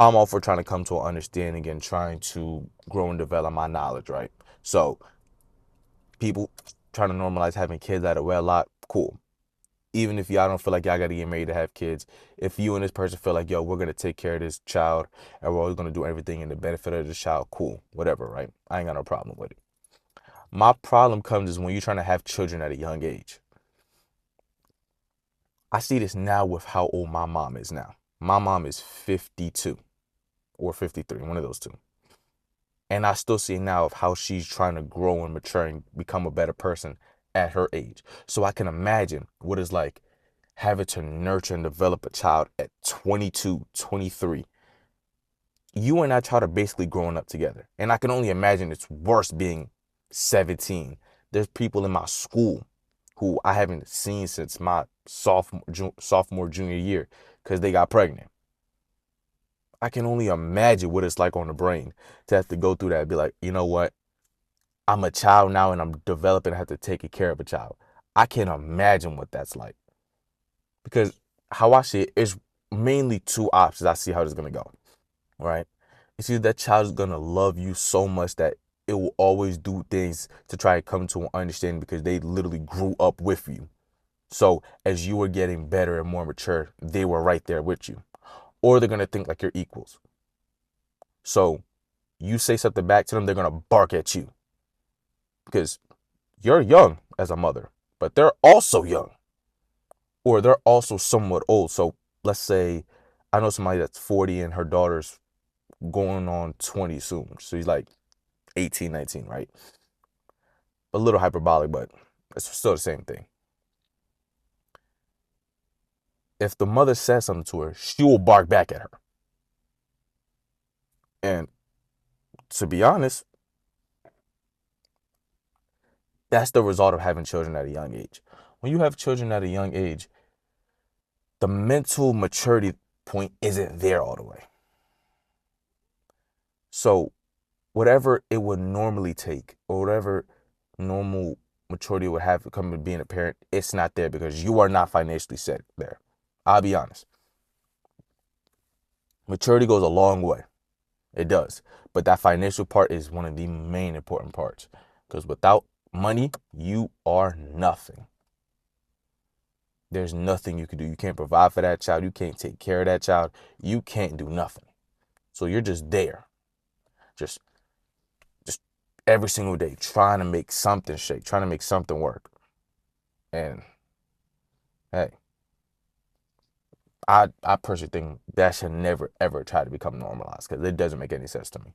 I'm all for trying to come to an understanding and trying to grow and develop my knowledge, right? So people trying to normalize having kids out of wedlock, cool. Even if y'all don't feel like y'all gotta get married to have kids, if you and this person feel like, yo, we're gonna take care of this child and we're always gonna do everything in the benefit of the child, cool, whatever, right? I ain't got no problem with it. My problem comes is when you're trying to have children at a young age. I see this now with how old my mom is now. My mom is 52 or 53, one of those two. And I still see now of how she's trying to grow and mature and become a better person at her age. So I can imagine what it's like having to nurture and develop a child at 22, 23. You and that child are basically growing up together. And I can only imagine it's worse being 17. There's people in my school who I haven't seen since my sophomore junior year because they got pregnant. I can only imagine what it's like on the brain to have to go through that and be like, you know what? I'm a child now and I'm developing, I have to take care of a child. I can't imagine what that's like. Because how I see it is mainly two options. I see how this is going to go, right? It's either that child is going to love you so much that it will always do things to try to come to an understanding because they literally grew up with you. So as you were getting better and more mature, they were right there with you. Or they're going to think like you're equals. So you say something back to them, they're going to bark at you because you're young as a mother, but they're also young or they're also somewhat old. So let's say I know somebody that's 40 and her daughter's going on 20 soon. So he's like 18, 19, right? A little hyperbolic, but it's still the same thing. If the mother says something to her, she will bark back at her. And to be honest, that's the result of having children at a young age. When you have children at a young age, the mental maturity point isn't there all the way. So whatever it would normally take or whatever normal maturity would have to come to being a parent, it's not there because you are not financially set there. I'll be honest. Maturity goes a long way. It does. But that financial part is one of the main important parts. Because without money, you are nothing. There's nothing you can do. You can't provide for that child. You can't take care of that child. You can't do nothing. So you're just there. Just just every single day trying to make something shake, trying to make something work. And hey, I personally think that should never ever try to become normalized because it doesn't make any sense to me.